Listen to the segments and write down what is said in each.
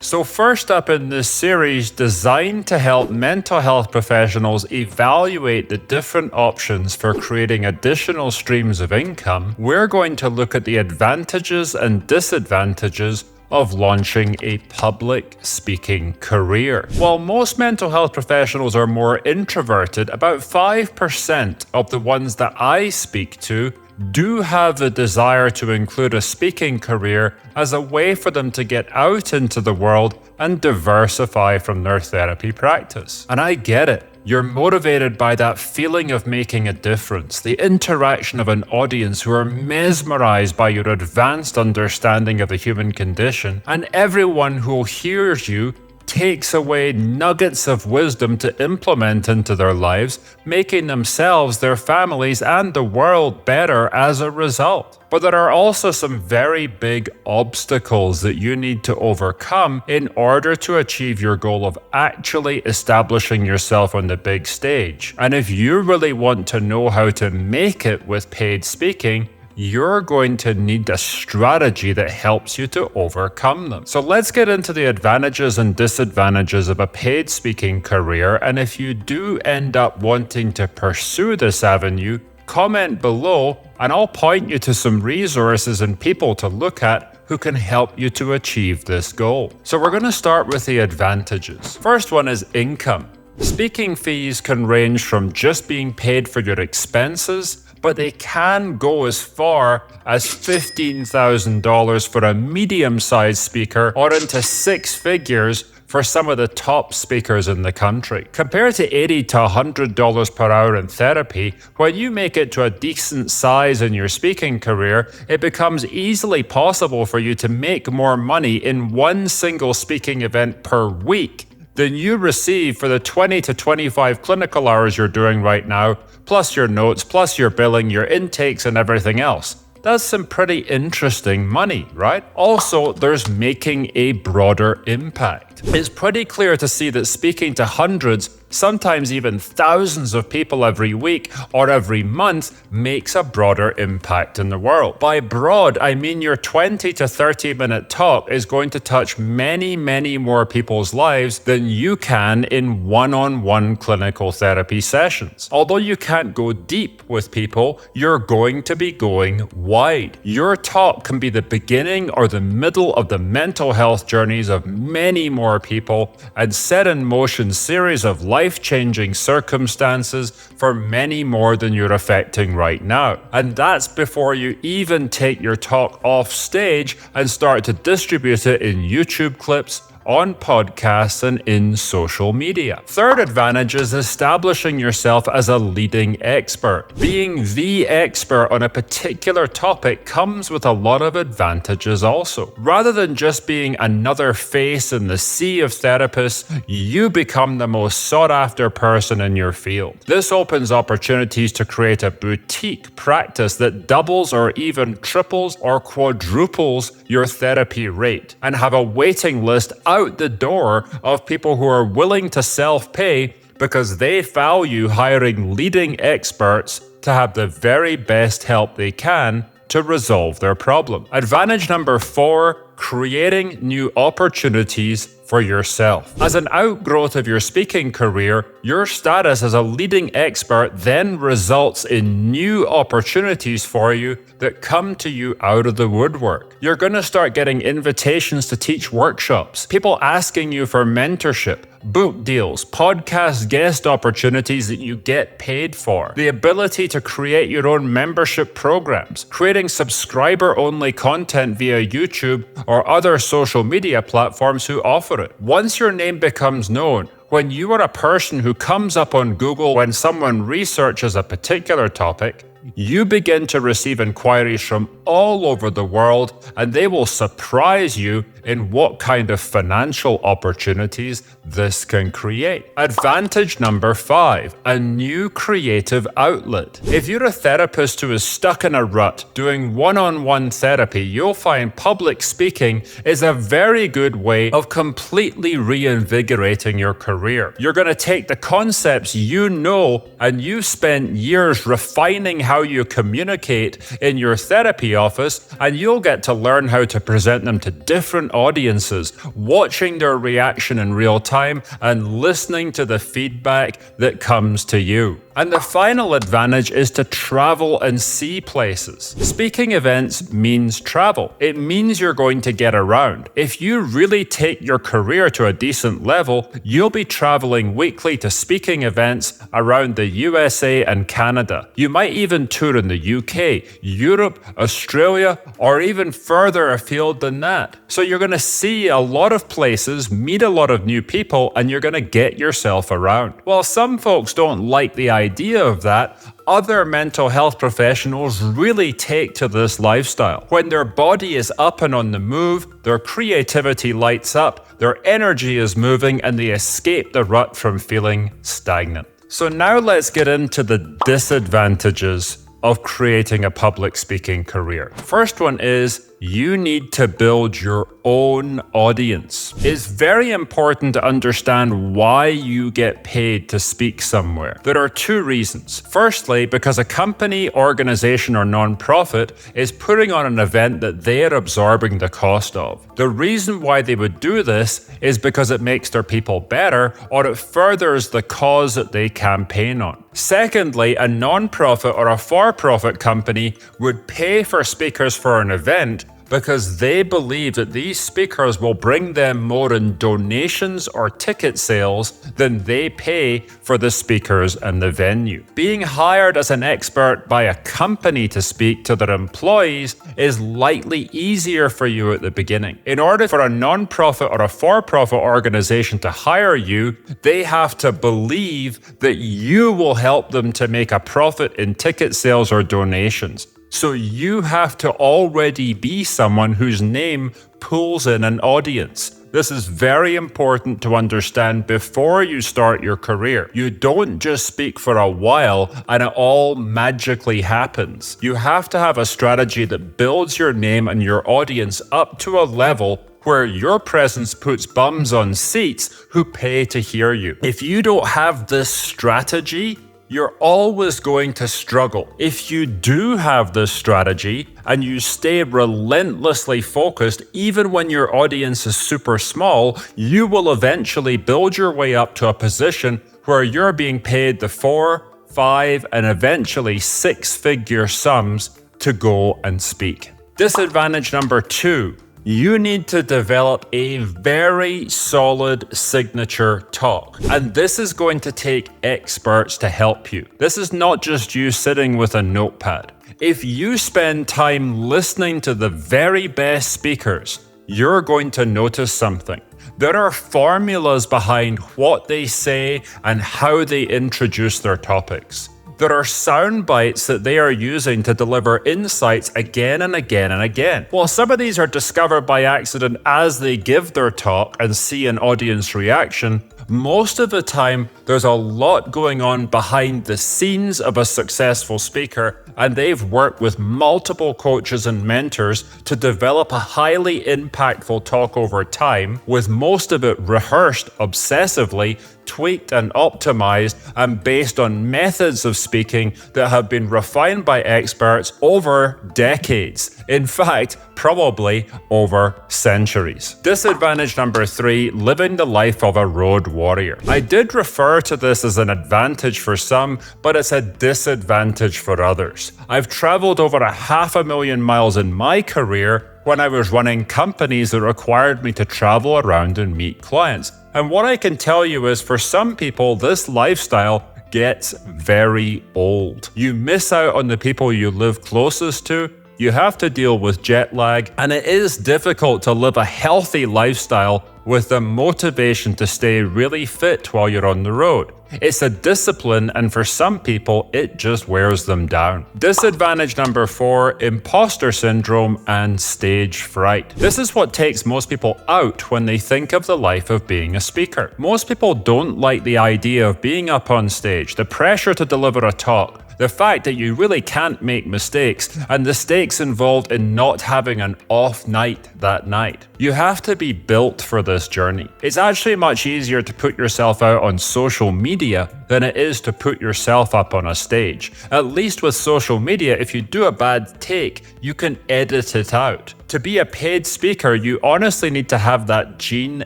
So first up in this series, designed to help mental health professionals evaluate the different options for creating additional streams of income, we're going to look at the advantages and disadvantages of launching a public speaking career. While most mental health professionals are more introverted, about 5% of the ones that I speak to do have the desire to include a speaking career as a way for them to get out into the world and diversify from their therapy practice. And I get it. You're motivated by that feeling of making a difference, the interaction of an audience who are mesmerized by your advanced understanding of the human condition, and everyone who hears you takes away nuggets of wisdom to implement into their lives, making themselves, their families, and the world better as a result. But there are also some very big obstacles that you need to overcome in order to achieve your goal of actually establishing yourself on the big stage. And if you really want to know how to make it with paid speaking, you're going to need a strategy that helps you to overcome them. So let's get into the advantages and disadvantages of a paid speaking career. And if you do end up wanting to pursue this avenue, comment below and I'll point you to some resources and people to look at who can help you to achieve this goal. So we're going to start with the advantages. First one is income. Speaking fees can range from just being paid for your expenses, but they can go as far as $15,000 for a medium-sized speaker or into six figures for some of the top speakers in the country. Compared to $80 to $100 per hour in therapy, when you make it to a decent size in your speaking career, it becomes easily possible for you to make more money in one single speaking event per week than you receive for the 20 to 25 clinical hours you're doing right now, plus your notes, plus your billing, your intakes, and everything else. That's some pretty interesting money, right? Also, there's making a broader impact. It's pretty clear to see that speaking to hundreds, sometimes even thousands of people every week or every month makes a broader impact in the world. By broad, I mean your 20 to 30 minute talk is going to touch many, many more people's lives than you can in one-on-one clinical therapy sessions. Although you can't go deep with people, you're going to be going wide. Your talk can be the beginning or the middle of the mental health journeys of many more people and set in motion series of life-changing circumstances for many more than you're affecting right now. And that's before you even take your talk off stage and start to distribute it in YouTube clips, on podcasts, and in social media. Third advantage is establishing yourself as a leading expert. Being the expert on a particular topic comes with a lot of advantages also. Rather than just being another face in the sea of therapists, you become the most sought-after person in your field. This opens opportunities to create a boutique practice that doubles or even triples or quadruples your therapy rate, and have a waiting list out the door of people who are willing to self-pay because they value hiring leading experts to have the very best help they can to resolve their problem. Advantage number 4, creating new opportunities for yourself. As an outgrowth of your speaking career, your status as a leading expert then results in new opportunities for you that come to you out of the woodwork. You're going to start getting invitations to teach workshops, people asking you for mentorship, book deals, podcast guest opportunities that you get paid for, the ability to create your own membership programs, creating subscriber-only content via YouTube or other social media platforms who offer it. Once your name becomes known, when you are a person who comes up on Google when someone researches a particular topic, you begin to receive inquiries from all over the world, and they will surprise you in what kind of financial opportunities this can create. Advantage number 5, a new creative outlet. If you're a therapist who is stuck in a rut doing one-on-one therapy, you'll find public speaking is a very good way of completely reinvigorating your career. You're going to take the concepts you know and you've spent years refining how you communicate in your therapy office, and you'll get to learn how to present them to different audiences, watching their reaction in real time and listening to the feedback that comes to you. And the final advantage is to travel and see places. Speaking events means travel. It means you're going to get around. If you really take your career to a decent level, you'll be traveling weekly to speaking events around the USA and Canada. You might even tour in the UK, Europe, Australia, or even further afield than that. So you're going to see a lot of places, meet a lot of new people, and you're going to get yourself around. While some folks don't like the idea of that, other mental health professionals really take to this lifestyle. When their body is up and on the move, their creativity lights up, their energy is moving, and they escape the rut from feeling stagnant. So now let's get into the disadvantages of creating a public speaking career. First one is you need to build your own audience. It's very important to understand why you get paid to speak somewhere. There are two reasons. Firstly, because a company, organization, or nonprofit is putting on an event that they're absorbing the cost of. The reason why they would do this is because it makes their people better, or it furthers the cause that they campaign on. Secondly, a nonprofit or a for-profit company would pay for speakers for an event because they believe that these speakers will bring them more in donations or ticket sales than they pay for the speakers and the venue. Being hired as an expert by a company to speak to their employees is likely easier for you at the beginning. In order for a non-profit or a for-profit organization to hire you, they have to believe that you will help them to make a profit in ticket sales or donations. So you have to already be someone whose name pulls in an audience. This is very important to understand before you start your career. You don't just speak for a while and it all magically happens. You have to have a strategy that builds your name and your audience up to a level where your presence puts bums on seats who pay to hear you. If you don't have this strategy, you're always going to struggle. If you do have this strategy and you stay relentlessly focused, even when your audience is super small, you will eventually build your way up to a position where you're being paid the 4, 5, and eventually 6-figure sums to go and speak. Disadvantage number 2. You need to develop a very solid signature talk. And this is going to take experts to help you. This is not just you sitting with a notepad. If you spend time listening to the very best speakers, you're going to notice something. There are formulas behind what they say and how they introduce their topics. There are sound bites that they are using to deliver insights again and again and again. While some of these are discovered by accident as they give their talk and see an audience reaction, most of the time there's a lot going on behind the scenes of a successful speaker, and they've worked with multiple coaches and mentors to develop a highly impactful talk over time, with most of it rehearsed obsessively, tweaked and optimized, and based on methods of speaking that have been refined by experts over decades. In fact, probably over centuries. Disadvantage number 3, living the life of a road warrior. I did refer to this as an advantage for some, but it's a disadvantage for others. I've traveled over 500,000 miles in my career when I was running companies that required me to travel around and meet clients. And what I can tell you is, for some people, this lifestyle gets very old. You miss out on the people you live closest to. You have to deal with jet lag, and it is difficult to live a healthy lifestyle with the motivation to stay really fit while you're on the road. It's a discipline, and for some people, it just wears them down. Disadvantage number 4, imposter syndrome and stage fright. This is what takes most people out when they think of the life of being a speaker. Most people don't like the idea of being up on stage, the pressure to deliver a talk, The fact that you really can't make mistakes, and the stakes involved in not having an off night that night. You have to be built for this journey. It's actually much easier to put yourself out on social media than it is to put yourself up on a stage. At least with social media, if you do a bad take, you can edit it out. To be a paid speaker, you honestly need to have that gene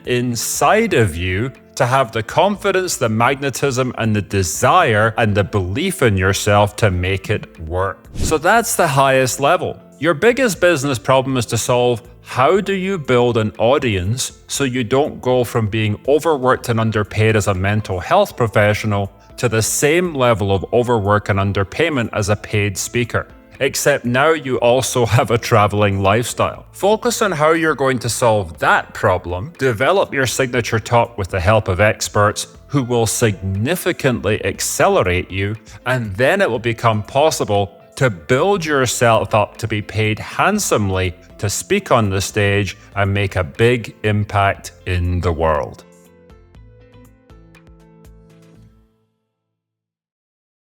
inside of you to have the confidence, the magnetism, and the desire and the belief in yourself to make it work. So that's the highest level. Your biggest business problem is to solve: how do you build an audience so you don't go from being overworked and underpaid as a mental health professional to the same level of overwork and underpayment as a paid speaker? Except now you also have a traveling lifestyle. Focus on how you're going to solve that problem, develop your signature talk with the help of experts who will significantly accelerate you, and then it will become possible to build yourself up to be paid handsomely to speak on the stage and make a big impact in the world.